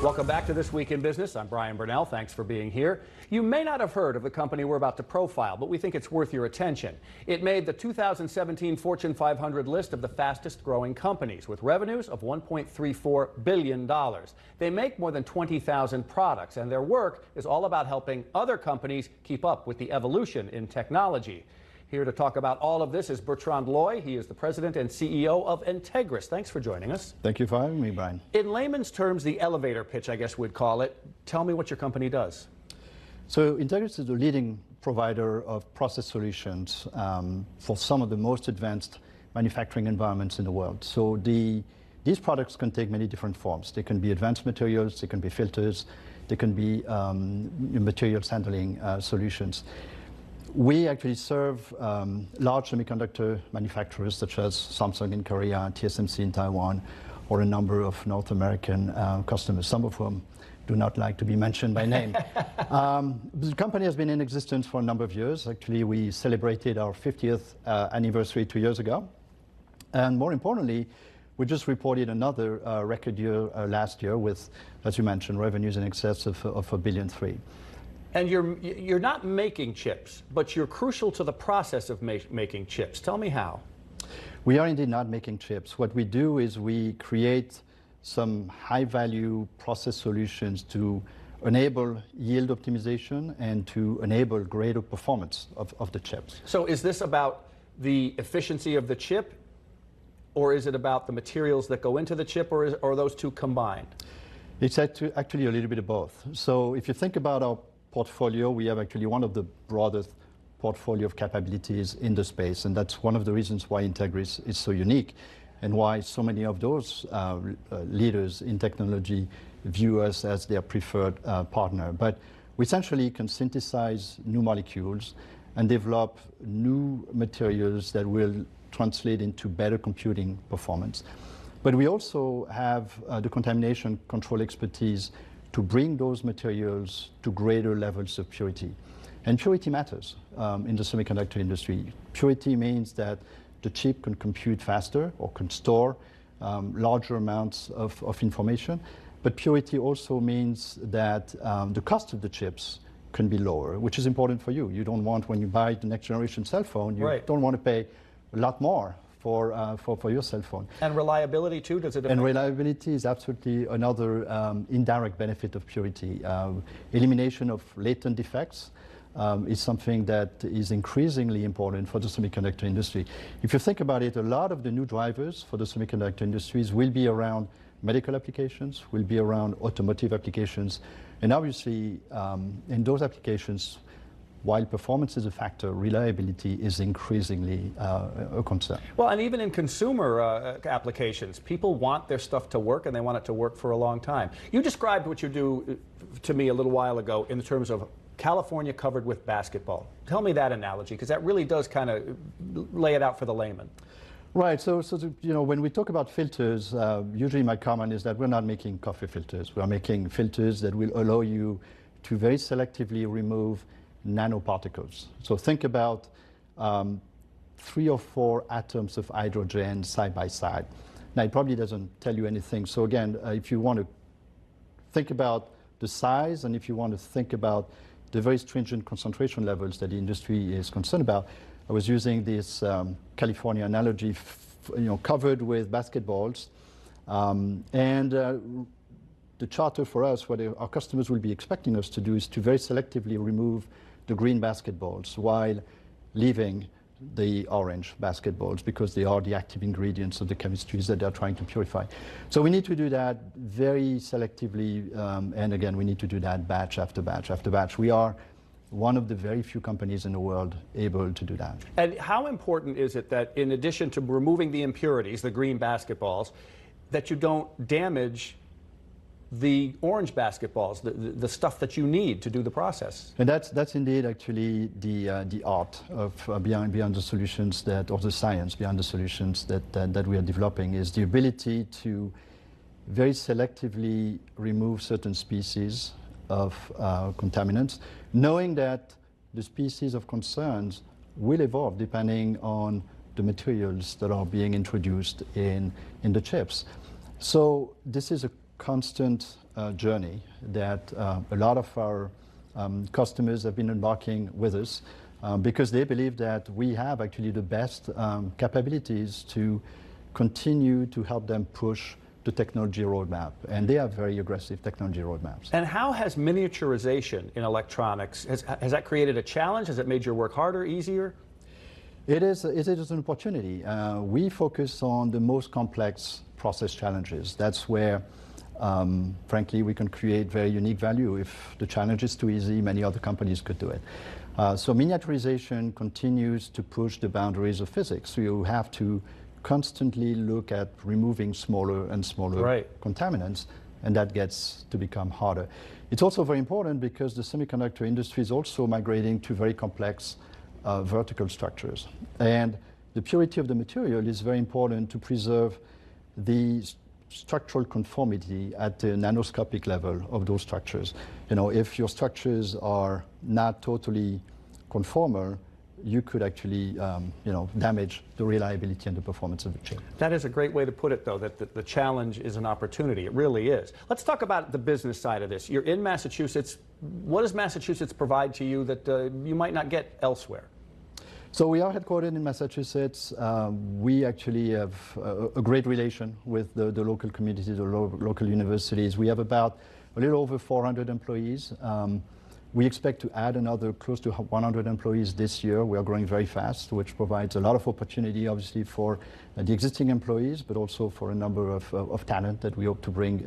Welcome back to This Week in Business. I'm Brian Burnell. Thanks for being here. You may not have heard of the company we're about to profile, but we think it's worth your attention. It made the 2017 Fortune 500 list of the fastest growing companies with revenues of $1.34 billion. They make more than 20,000 products, and their work is all about helping other companies keep up with the evolution in technology. Here to talk about all of this is Bertrand Loy. He is the president and CEO of Entegris. Thanks for joining us. Thank you for having me, Brian. In layman's terms, the elevator pitch, I guess we'd call it. Tell me what your company does. So Entegris is the leading provider of process solutions for some of the most advanced manufacturing environments in the world. So these products can take many different forms. They can be advanced materials, they can be filters, they can be materials handling solutions. We actually serve large semiconductor manufacturers such as Samsung in Korea, TSMC in Taiwan, or a number of North American customers, some of whom do not like to be mentioned by name. The company has been in existence for a number of years. Actually, we celebrated our 50th anniversary 2 years ago. And more importantly, we just reported another record year last year with, as you mentioned, revenues in excess of $1.3 billion. And you're not making chips, but you're crucial to the process of making chips. Tell me how. We are indeed not making chips. What we do is we create some high-value process solutions to enable yield optimization and to enable greater performance of the chips. So is this about the efficiency of the chip, or is it about the materials that go into the chip, or are those two combined? It's actually a little bit of both. So if you think about our portfolio, we have actually one of the broadest portfolio of capabilities in the space, and that's one of the reasons why Entegris is so unique and why so many of those leaders in technology view us as their preferred partner. But we essentially can synthesize new molecules and develop new materials that will translate into better computing performance. But we also have the contamination control expertise to bring those materials to greater levels of purity. And purity matters in the semiconductor industry. Purity means that the chip can compute faster or can store larger amounts of information. But purity also means that the cost of the chips can be lower, which is important for you. You don't want, when you buy the next generation cell phone, you don't want to pay a lot more for your cell phone. And reliability too, does it affect? And reliability is absolutely another indirect benefit of purity. Elimination of latent defects is something that is increasingly important for the semiconductor industry. If you think about it, a lot of the new drivers for the semiconductor industries will be around medical applications, will be around automotive applications, and obviously in those applications, while performance is a factor, reliability is increasingly a concern. Well, and even in consumer applications, people want their stuff to work, and they want it to work for a long time. You described what you do to me a little while ago in terms of California covered with basketball. Tell me that analogy, because that really does kind of lay it out for the layman. Right. So you know, when we talk about filters, usually my comment is that we're not making coffee filters. We're making filters that will allow you to very selectively remove nanoparticles. So think about 3 or 4 atoms of hydrogen side by side. Now, it probably doesn't tell you anything. So again, if you want to think about the size, and if you want to think about the very stringent concentration levels that the industry is concerned about, I was using this California analogy, covered with basketballs, the charter for us, what our customers will be expecting us to do, is to very selectively remove the green basketballs while leaving the orange basketballs, because they are the active ingredients of the chemistries that they're trying to purify. So we need to do that very selectively, and again, we need to do that batch after batch after batch. We are one of the very few companies in the world able to do that. And how important is it that, in addition to removing the impurities, the green basketballs, that you don't damage the orange basketballs, the stuff that you need to do the process? And that's indeed actually the art of behind the solutions that, or the science behind the solutions that we are developing, is the ability to very selectively remove certain species of contaminants, knowing that the species of concerns will evolve depending on the materials that are being introduced in the chips. So this is a constant journey that a lot of our customers have been embarking with us because they believe that we have actually the best capabilities to continue to help them push the technology roadmap, and they have very aggressive technology roadmaps. And how has miniaturization in electronics, has that created a challenge? Has it made your work harder, easier? It is an opportunity. We focus on the most complex process challenges. That's where, frankly, we can create very unique value. If the challenge is too easy, many other companies could do it. So miniaturization continues to push the boundaries of physics. So you have to constantly look at removing smaller and smaller contaminants, and that gets to become harder. It's also very important because the semiconductor industry is also migrating to very complex vertical structures. And the purity of the material is very important to preserve the structural conformity at the nanoscopic level of those structures. You know, if your structures are not totally conformal, you could actually damage the reliability and the performance of the chip. That is a great way to put it, though, that the challenge is an opportunity. It really is. Let's talk about the business side of this. You're in Massachusetts. What does Massachusetts provide to you that you might not get elsewhere? So we are headquartered in Massachusetts. We actually have a great relation with the local communities, the local universities. We have about a little over 400 employees. We expect to add another close to 100 employees this year. We are growing very fast, which provides a lot of opportunity, obviously, for the existing employees, but also for a number of talent that we hope to bring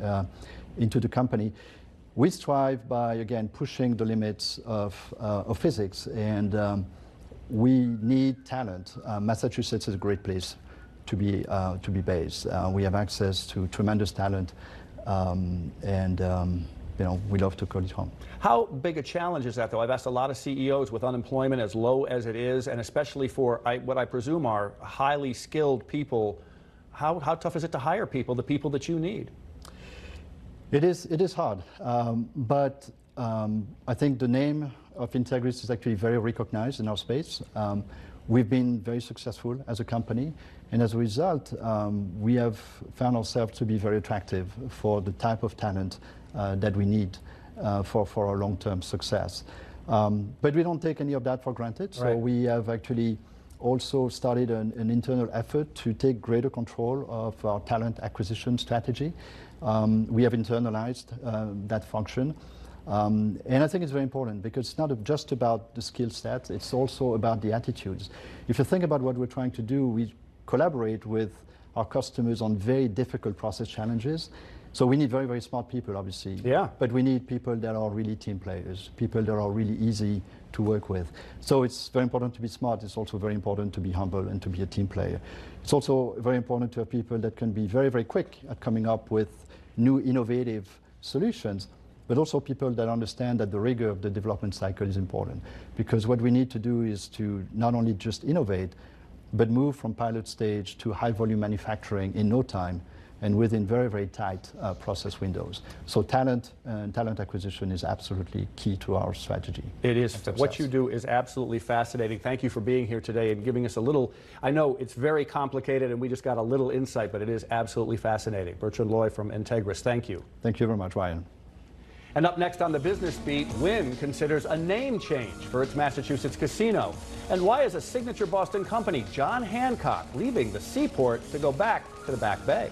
into the company. We strive by, again, pushing the limits of physics, and we need talent. Massachusetts is a great place to be based. We have access to tremendous talent, we love to call it home. How big a challenge is that, though? I've asked a lot of CEOs with unemployment as low as it is, and especially for what I presume are highly skilled people. How tough is it to hire people, the people that you need? It is hard, but I think the name of Entegris is actually very recognized in our space. We've been very successful as a company, and as a result, we have found ourselves to be very attractive for the type of talent that we need for our long-term success. But we don't take any of that for granted. So we have actually also started an internal effort to take greater control of our talent acquisition strategy. We have internalized that function. And I think it's very important because it's not just about the skill set, it's also about the attitudes. If you think about what we're trying to do, we collaborate with our customers on very difficult process challenges. So we need very, very smart people, obviously. Yeah. But we need people that are really team players, people that are really easy to work with. So it's very important to be smart. It's also very important to be humble and to be a team player. It's also very important to have people that can be very, very quick at coming up with new innovative solutions, but also people that understand that the rigor of the development cycle is important. Because what we need to do is to not only just innovate, but move from pilot stage to high volume manufacturing in no time and within very, very tight process windows. So talent and talent acquisition is absolutely key to our strategy. It is. What you do is absolutely fascinating. Thank you for being here today and giving us a little, I know it's very complicated and we just got a little insight, but it is absolutely fascinating. Bertrand Loy from Entegris, thank you. Thank you very much, Ryan. And up next on the Business Beat, Wynn considers a name change for its Massachusetts casino. And why is a signature Boston company, John Hancock, leaving the seaport to go back to the Back Bay?